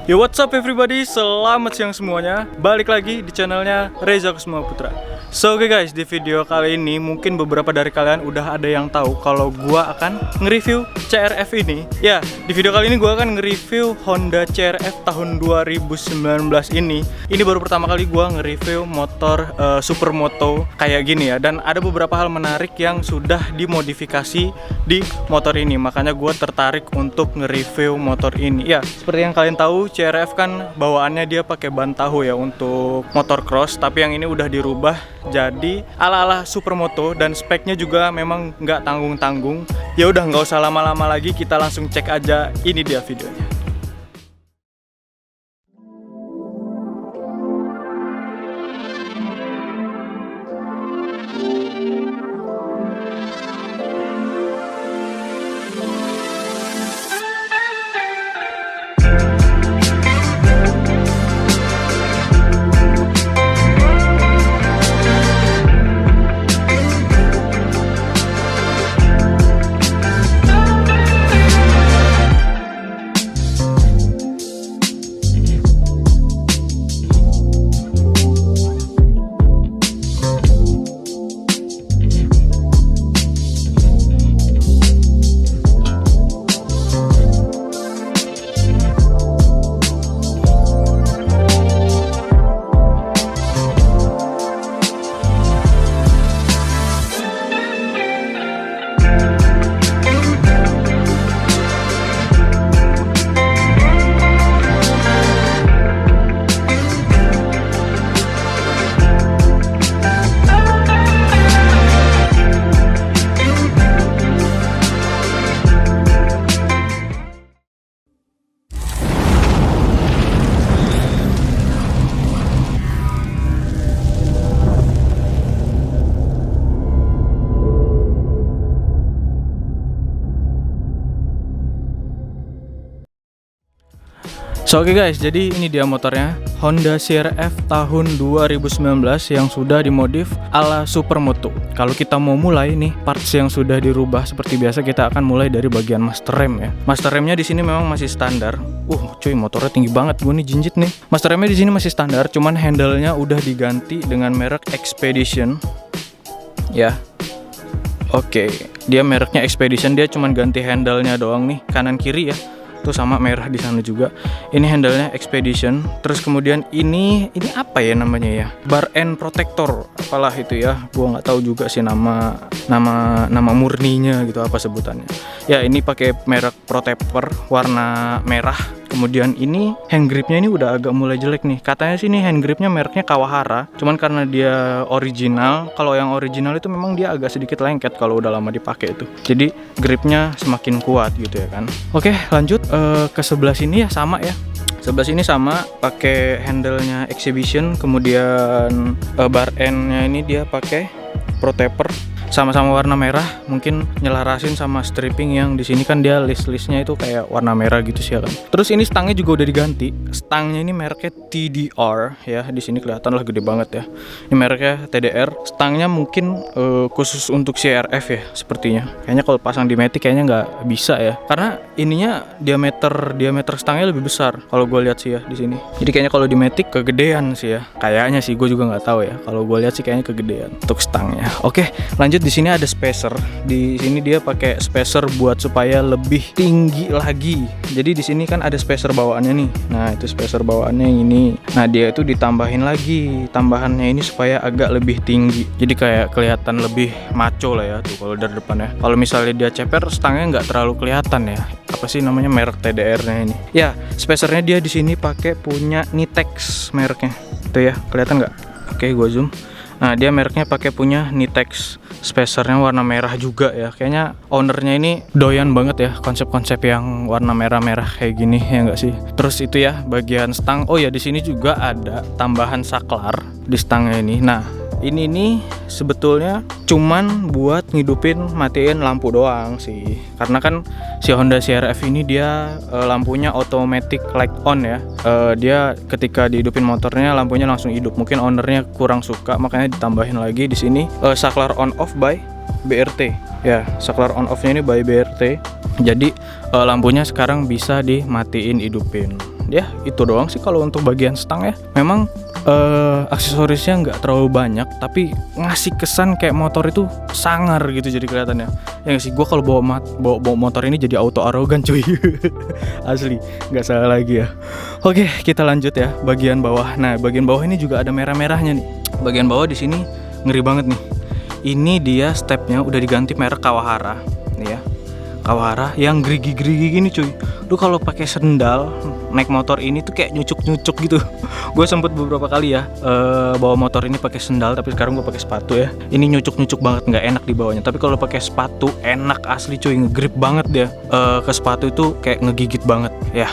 Yo, what's up everybody, selamat siang semuanya. Balik lagi di channelnya Reza Kusuma Putra. So oke guys, di video kali ini mungkin beberapa dari kalian udah ada yang tahu kalau gua akan nge-review CRF ini. Ya, di video kali ini gua akan nge-review Honda CRF tahun 2019 ini. Ini baru pertama kali gua nge-review motor Supermoto kayak gini ya. Dan ada beberapa hal menarik yang sudah dimodifikasi di motor ini. Makanya gua tertarik untuk nge-review motor ini. Ya, seperti yang kalian tahu, CRF kan bawaannya dia pakai ban tahu ya untuk motor cross, tapi yang ini udah dirubah jadi ala-ala Supermoto dan speknya juga memang nggak tanggung-tanggung. Ya udah, nggak usah lama-lama lagi, kita langsung cek aja. Ini dia videonya. So oke guys, jadi ini dia motornya, Honda CRF tahun 2019 yang sudah dimodif ala Supermoto. Kalau kita mau mulai nih, parts yang sudah dirubah seperti biasa, kita akan mulai dari bagian master rem ya. Master remnya di sini memang masih standar. Cuy, motornya tinggi banget, gue nih jinjit nih. Master remnya di sini masih standar, cuman handle-nya udah diganti dengan merek Expedition. Ya. Oke, dia mereknya Expedition, dia cuman ganti handle-nya doang nih, kanan kiri ya. Tuh sama merah di sana juga. Ini handle-nya Expedition. Terus kemudian ini apa ya namanya ya? Bar end protector, apalah itu ya. Gua nggak tahu juga sih nama murninya gitu apa sebutannya. Ya, ini pakai merek Protector warna merah. Kemudian ini hand gripnya ini udah agak mulai jelek nih. Katanya sih ini hand gripnya mereknya Kawahara. Cuman karena dia original, kalau yang original itu memang dia agak sedikit lengket kalau udah lama dipakai itu. Jadi gripnya semakin kuat gitu ya kan. Oke, lanjut ke sebelah sini ya sama ya. Sebelah sini sama, pakai handle-nya Exhibition, kemudian bar end-nya ini dia pakai Protector. Sama-sama warna merah, mungkin nyelarasin sama stripping yang di sini kan dia list-listnya itu kayak warna merah gitu sih ya kan. Terus ini stangnya juga udah diganti. Stangnya ini mereknya TDR ya, di sini kelihatan lah gede banget ya. Ini mereknya TDR. Stangnya mungkin khusus untuk CRF ya sepertinya. Kayaknya kalau pasang di Matic kayaknya nggak bisa ya, karena ininya diameter stangnya lebih besar kalau gue lihat sih ya di sini. Jadi kayaknya kalau di Matic kegedean sih ya. Kayaknya sih, gue juga nggak tahu ya. Kalau gue lihat sih kayaknya kegedean untuk stangnya. Oke, lanjut. Di sini ada spacer. Di sini dia pakai spacer buat supaya lebih tinggi lagi. Jadi di sini kan ada spacer bawaannya nih. Nah, itu spacer bawaannya yang ini. Nah, dia itu ditambahin lagi. Tambahannya ini supaya agak lebih tinggi. Jadi kayak kelihatan lebih maco lah ya tuh kalau dari depan ya. Kalau misalnya dia ceper, stangnya nggak terlalu kelihatan ya. Apa sih namanya merek TDR-nya ini? Ya, spacernya dia di sini pakai punya Nitex mereknya. Tuh ya, kelihatan nggak? Oke, gua zoom. Nah, dia mereknya pakai punya Nitex. Spacernya warna merah juga ya. Kayaknya ownernya ini doyan banget ya konsep-konsep yang warna merah-merah kayak gini ya nggak sih. Terus itu ya bagian stang. Oh ya, di sini juga ada tambahan saklar di stangnya ini. Nah, ini nih sebetulnya cuman buat ngidupin matiin lampu doang sih, karena kan si Honda CRF ini dia lampunya automatic light on ya. Dia ketika dihidupin motornya lampunya langsung hidup. Mungkin ownernya kurang suka makanya ditambahin lagi di sini saklar on off by BRT ya. Saklar on off nya ini by BRT, jadi lampunya sekarang bisa dimatiin hidupin ya itu doang sih kalau untuk bagian stang ya. Memang aksesorisnya nggak terlalu banyak, tapi ngasih kesan kayak motor itu sangar gitu jadi kelihatannya. Ya nggak sih, gue kalau bawa motor ini jadi auto arogan cuy. Asli, nggak salah lagi ya. Oke, kita lanjut ya bagian bawah. Nah, bagian bawah ini juga ada merah-merahnya nih. Bagian bawah di sini ngeri banget nih. Ini dia stepnya udah diganti merek Kawahara, nih ya. Kawahara yang gerigi-gerigi gini cuy. Lu kalau pakai sendal naik motor ini tuh kayak nyucuk-nyucuk gitu. Gue sempet beberapa kali ya bawa motor ini pakai sendal, tapi sekarang gue pakai sepatu ya. Ini nyucuk-nyucuk banget, nggak enak di bawahnya. Tapi kalau pakai sepatu enak asli cuy, ngegrip banget dia. Ke sepatu itu kayak ngegigit banget ya.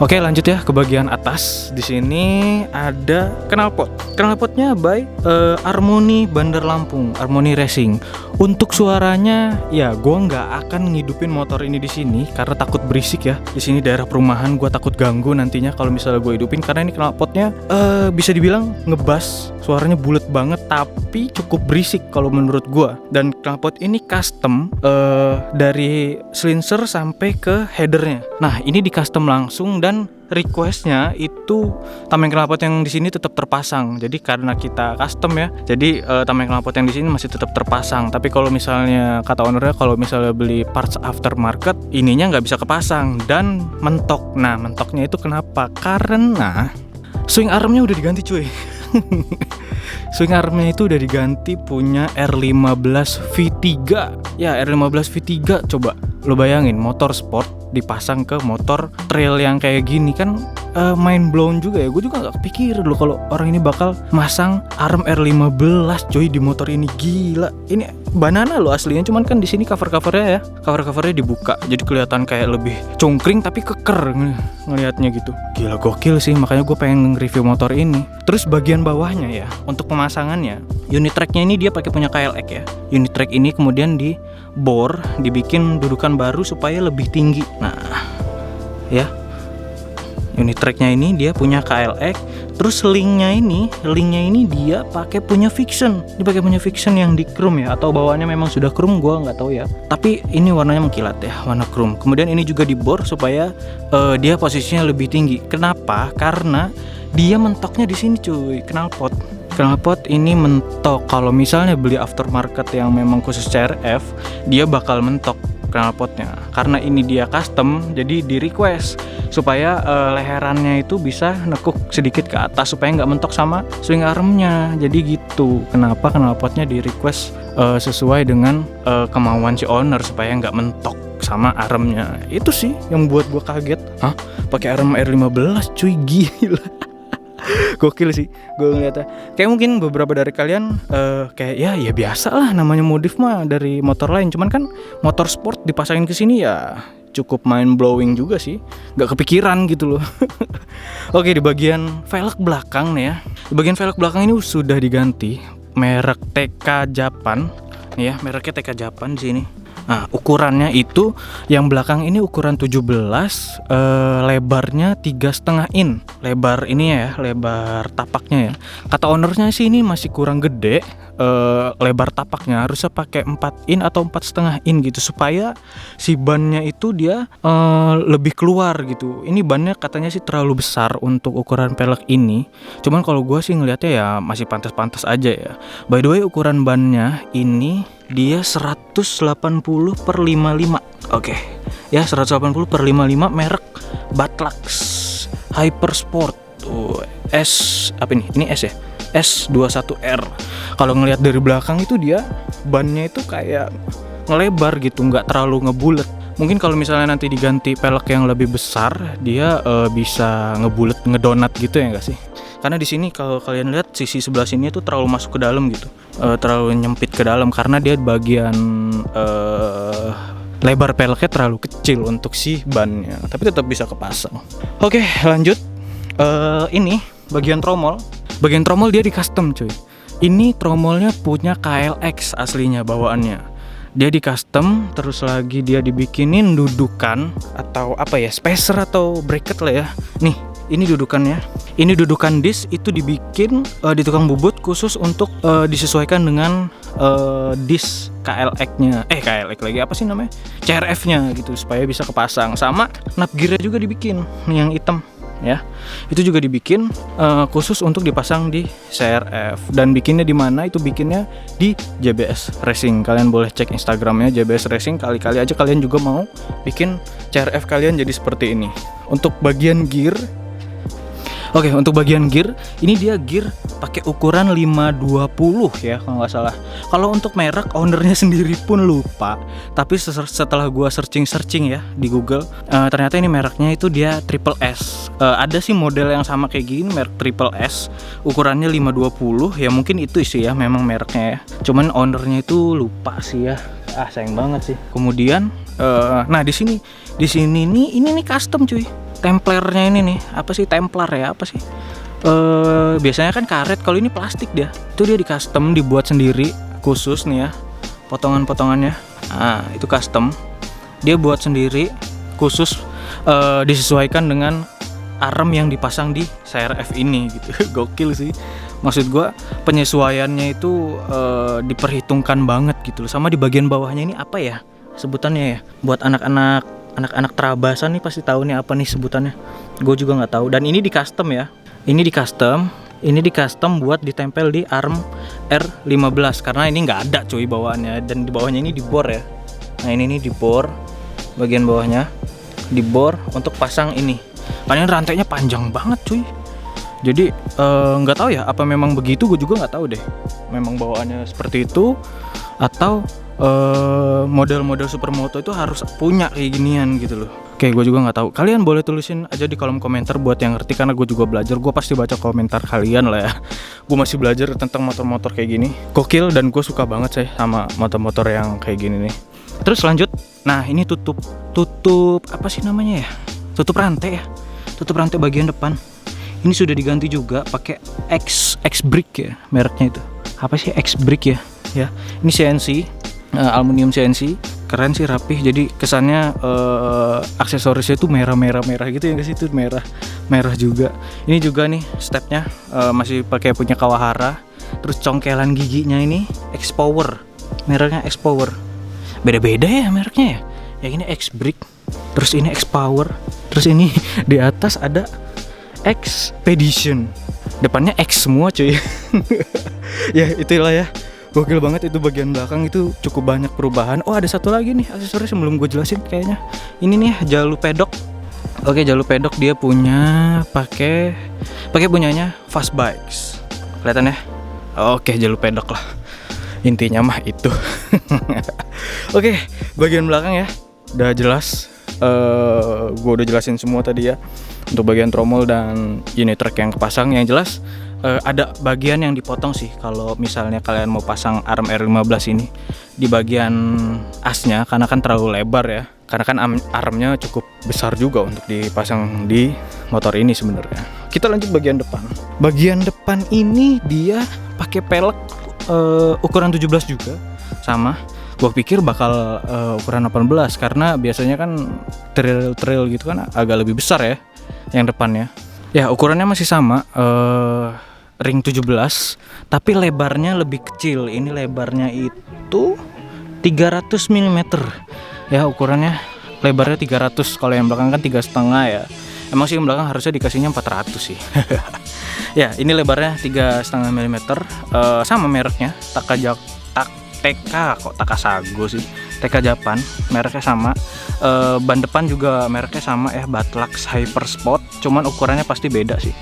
Oke, lanjut ya ke bagian atas. Di sini ada knalpot. Knalpotnya by Harmony Bandar Lampung, Harmony Racing. Untuk suaranya, ya gue nggak akan ngidupin motor ini di sini karena takut berisik ya. Di sini daerah perumahan, gue takut ganggu nantinya kalau misalnya gue hidupin, karena ini knalpotnya bisa dibilang ngebass, suaranya bulat banget tapi cukup berisik kalau menurut gue. Dan knalpot ini custom dari silencer sampai ke headernya. Nah, ini di custom langsung dan requestnya itu tameng knalpot yang di sini tetap terpasang. Jadi karena kita custom ya, jadi tameng knalpot yang di sini masih tetap terpasang. Tapi kalau misalnya kata ownernya, kalau misalnya beli parts aftermarket, ininya nggak bisa kepasang dan mentok. Nah, mentoknya itu kenapa? Karena swing armnya udah diganti cuy. Swing armnya itu udah diganti punya R15 V3. Ya, R15 V3 coba lo bayangin, motor sport dipasang ke motor trail yang kayak gini kan mind blown juga ya. Gue juga gak kepikiran loh kalau orang ini bakal masang arm R15 coy di motor ini. Gila, ini banana loh aslinya, cuman kan di sini covernya dibuka jadi kelihatan kayak lebih cungkring tapi keker ngelihatnya gitu. Gila, gokil sih, makanya gue pengen review motor ini. Terus bagian bawahnya ya, untuk pemasangannya unit tracknya ini dia pakai punya KLX ya. Unit track ini kemudian dibikin dudukan baru supaya lebih tinggi. Nah ya, unit tracknya ini dia punya KLX. Terus linknya ini dia pakai punya Fiction. Dia pakai punya Fiction yang di chrome ya, atau bawaannya memang sudah chrome, gua nggak tahu ya. Tapi ini warnanya mengkilat ya, warna chrome. Kemudian ini juga dibor supaya dia posisinya lebih tinggi. Kenapa? Karena dia mentoknya di sini cuy, knalpot ini mentok. Kalau misalnya beli aftermarket yang memang khusus CRF, dia bakal mentok knalpotnya. Karena ini dia custom, jadi di request supaya leherannya itu bisa nekuk sedikit ke atas supaya nggak mentok sama swing armnya. Jadi gitu kenapa knalpotnya di request sesuai dengan kemauan si owner supaya nggak mentok sama armnya. Itu sih yang buat gue kaget. Hah? Pakai arm R15 cuy, gila. Gokil sih gue ngeliatnya. Kayak mungkin beberapa dari kalian kayak ya biasa lah, namanya modif mah dari motor lain. Cuman kan motor sport dipasangin ke sini ya cukup mind blowing juga sih. Gak kepikiran gitu loh. Oke, di bagian velg belakang nih ya. Di bagian velg belakang ini sudah diganti merek TK Japan. Nih ya, mereknya TK Japan di sini. Nah, ukurannya itu yang belakang ini ukuran 17, lebarnya 3,5 in. Lebar ini ya, lebar tapaknya ya. Kata ownernya sih ini masih kurang gede, lebar tapaknya harusnya pakai 4 in atau 4,5 in gitu supaya si bannya itu dia lebih keluar gitu. Ini bannya katanya sih terlalu besar untuk ukuran pelek ini. Cuman kalau gue sih ngelihatnya ya masih pantas-pantas aja ya. By the way, ukuran bannya ini dia 180/55. Oke. Ya, 180/55 merek Batlax Hyper Sport. S apa ini? Ini S ya. S21R. Kalau ngelihat dari belakang itu dia bannya itu kayak ngelebar gitu, nggak terlalu ngebulet. Mungkin kalau misalnya nanti diganti pelek yang lebih besar, dia bisa ngebulet, ngedonat gitu ya nggak sih? Karena di sini kalau kalian lihat sisi sebelah sini itu terlalu masuk ke dalam gitu, terlalu nyempit ke dalam karena dia bagian lebar peleknya terlalu kecil untuk si bannya, tapi tetap bisa kepasang. Oke, lanjut. Ini bagian tromol. Bagian tromol dia di custom cuy. Ini tromolnya punya KLX aslinya bawaannya. Dia di custom, terus lagi dia dibikinin dudukan atau apa ya, spacer atau bracket lah ya. Nih, ini dudukannya. Ini dudukan disk itu dibikin di tukang bubut khusus untuk disesuaikan dengan disk KLX-nya. KLX lagi apa sih namanya? CRF-nya gitu supaya bisa kepasang. Sama nap gear-nya juga dibikin nih yang hitam. ya. Itu juga dibikin khusus untuk dipasang di CRF, dan bikinnya di mana? Itu bikinnya di JBS Racing. Kalian boleh cek Instagramnya JBS Racing, kali-kali aja kalian juga mau bikin CRF kalian jadi seperti ini. Untuk bagian gear, oke, untuk bagian gear, ini dia gear pakai ukuran 520 ya kalau nggak salah. Kalau untuk merek, ownernya sendiri pun lupa. Tapi setelah gua searching ya di Google, ternyata ini mereknya itu dia Triple S. Ada sih model yang sama kayak gini, merek Triple S, ukurannya 520 ya, mungkin itu sih ya memang mereknya ya. Cuman ownernya itu lupa sih ya. Sayang banget sih. Kemudian, nah di sini nih, ini custom cuy. Templernya ini nih, apa sih Templar ya, apa sih? Biasanya kan karet, kalau ini plastik dia. Itu dia di custom, dibuat sendiri khusus nih ya. Potongan-potongannya. Nah, itu custom. Dia buat sendiri khusus, disesuaikan dengan arm yang dipasang di CRF ini gitu. Gokil sih. Maksud gua penyesuaiannya itu diperhitungkan banget gitu loh. Sama di bagian bawahnya ini apa ya sebutannya ya? Buat anak-anak terabasan nih pasti tahu nih apa nih sebutannya. Gue juga nggak tahu. Dan ini di custom ya. Ini di custom buat ditempel di arm R15 karena ini nggak ada cuy bawaannya. Dan di bawahnya ini dibor ya. Nah ini dibor, bagian bawahnya dibor untuk pasang ini. Karena ini rantainya panjang banget cuy. Jadi nggak tahu ya apa memang begitu, gue juga nggak tahu deh. Memang bawaannya seperti itu atau model-model supermoto itu harus punya kayak ginian gitu loh. Oke, gue juga nggak tahu. Kalian boleh tulisin aja di kolom komentar buat yang ngerti, karena gue juga belajar. Gue pasti baca komentar kalian lah ya. Gue masih belajar tentang motor-motor kayak gini. Gokil, dan gue suka banget sih sama motor-motor yang kayak gini nih. Terus lanjut, nah ini tutup apa sih namanya ya? Tutup rantai ya. Tutup rantai bagian depan. Ini sudah diganti juga pakai X-Brick ya mereknya itu. Apa sih X-Brick ya? Ya, ini CNC. Aluminium CNC, keren sih, rapih. Jadi kesannya aksesorisnya tuh merah gitu ya, guys. Itu merah juga. Ini juga nih stepnya masih pakai punya Kawahara. Terus congkelan giginya ini X-Power, mereknya X-Power. Beda-beda ya mereknya ya. Yang ini X-Brick, terus ini X-Power, terus ini di atas ada Expedition. Depannya X semua cuy. Ya itulah ya. Gokil banget itu bagian belakang, itu cukup banyak perubahan. Oh ada satu lagi nih aksesoris yang belum gue jelasin kayaknya. Ini nih jalur pedok. Oke, jalur pedok dia punya pakai punyanya Fast Bikes. Kelihatan ya? Oke, jalur pedok lah. Intinya mah itu. Oke, bagian belakang ya udah jelas. Gue udah jelasin semua tadi ya. Untuk bagian tromol dan unit track yang kepasang, yang jelas ada bagian yang dipotong sih kalau misalnya kalian mau pasang arm R15 ini di bagian asnya, karena kan terlalu lebar ya. Karena kan armnya cukup besar juga untuk dipasang di motor ini sebenarnya. Kita lanjut bagian depan. Bagian depan ini dia pakai pelek ukuran 17 juga sama. Gua pikir bakal ukuran 18 karena biasanya kan trail gitu kan agak lebih besar ya yang depannya. Ya ukurannya masih sama, ring 17, tapi lebarnya lebih kecil. Ini lebarnya itu 300 mm ya ukurannya. Lebarnya 300, kalau yang belakang kan 3,5 ya. Emang sih yang belakang harusnya dikasihnya 400 sih. Ya ini lebarnya 3,5 mm, sama mereknya Takasago sih, TK Japan, mereknya sama. Ban depan juga mereknya sama ya, Batlax Hypersport, cuman ukurannya pasti beda sih.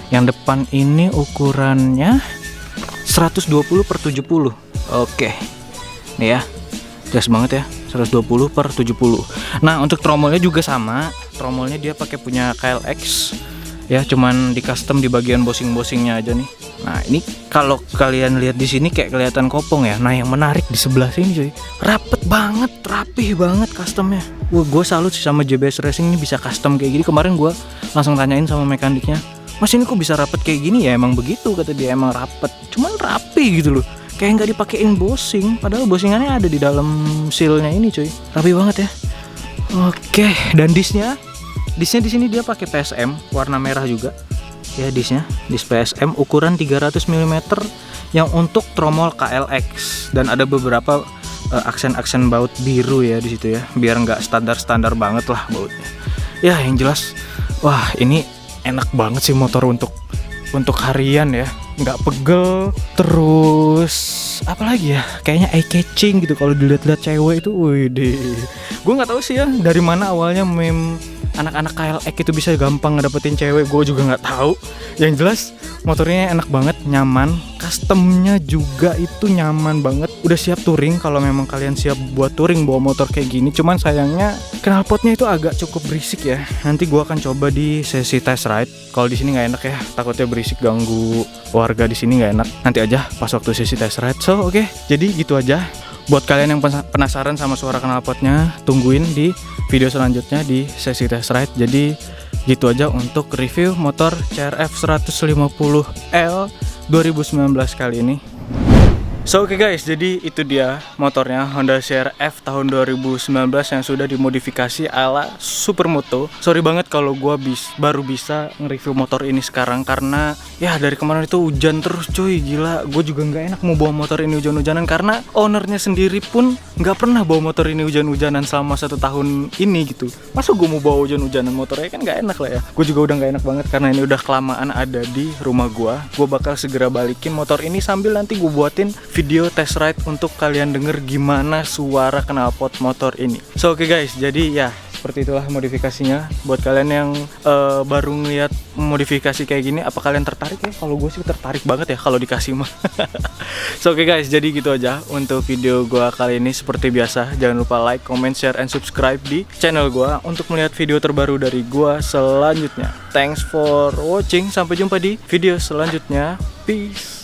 Yang depan ini ukurannya 120/70. Oke. Nih ya. Jelas banget ya, 120/70. Nah, untuk tromolnya juga sama. Tromolnya dia pakai punya KLX. Ya, cuman di custom di bagian bosing-bosingnya aja nih. Nah, ini kalau kalian lihat di sini kayak kelihatan kopong ya. Nah, yang menarik di sebelah sini cuy, rapet banget, rapih banget customnya. Gue salut sih sama JBS Racing, ini bisa custom kayak gini. Kemarin gue langsung tanyain sama mekaniknya, Mas ini kok bisa rapet kayak gini ya? Emang begitu kata dia, emang rapet, cuman rapi gitu loh, kayak nggak dipakein bosing, padahal bosingannya ada di dalam sealnya ini cuy, rapi banget ya. Oke, dan disnya di sini dia pakai PSM warna merah juga ya. Dis PSM ukuran 300 mm yang untuk tromol KLX, dan ada beberapa aksen-aksen baut biru ya di situ ya, biar nggak standar banget lah bautnya ya. Yang jelas, wah ini enak banget sih motor untuk harian ya, nggak pegel, terus apalagi ya, kayaknya eye catching gitu kalau dilihat-lihat cewek itu. Wih deh, gue nggak tahu sih ya dari mana awalnya meme anak-anak KLX itu bisa gampang ngedapetin cewek, gue juga nggak tahu. Yang jelas motornya enak banget, nyaman, customnya juga itu nyaman banget. Udah siap touring kalau memang kalian siap buat touring bawa motor kayak gini. Cuman sayangnya knalpotnya itu agak cukup berisik ya. Nanti gue akan coba di sesi test ride. Kalau di sini nggak enak ya, takutnya berisik ganggu warga di sini, nggak enak. Nanti aja pas waktu sesi test ride. So oke, jadi gitu aja. Buat kalian yang penasaran sama suara knalpotnya, tungguin di video selanjutnya di sesi test ride. Jadi gitu aja untuk review motor CRF 150L 2019 kali ini. So oke guys, jadi itu dia motornya Honda CR-F tahun 2019 yang sudah dimodifikasi ala Supermoto. Sorry banget kalau gue baru bisa nge-review motor ini sekarang karena ya dari kemarin itu hujan terus cuy, gila. Gue juga nggak enak mau bawa motor ini hujan-hujanan karena ownernya sendiri pun nggak pernah bawa motor ini hujan-hujanan selama 1 tahun ini gitu. Masa gue mau bawa hujan-hujanan motornya, kan nggak enak lah ya. Gue juga udah nggak enak banget karena ini udah kelamaan ada di rumah gue. Gue bakal segera balikin motor ini sambil nanti gue buatin video test ride untuk kalian denger gimana suara knalpot motor ini. So oke guys, jadi ya seperti itulah modifikasinya. Buat kalian yang baru ngeliat modifikasi kayak gini, apa kalian tertarik ya? Kalau gue sih tertarik banget ya kalau dikasih mah. So oke guys, jadi gitu aja untuk video gue kali ini. Seperti biasa, jangan lupa like, comment, share, and subscribe di channel gue untuk melihat video terbaru dari gue selanjutnya. Thanks for watching, sampai jumpa di video selanjutnya. Peace.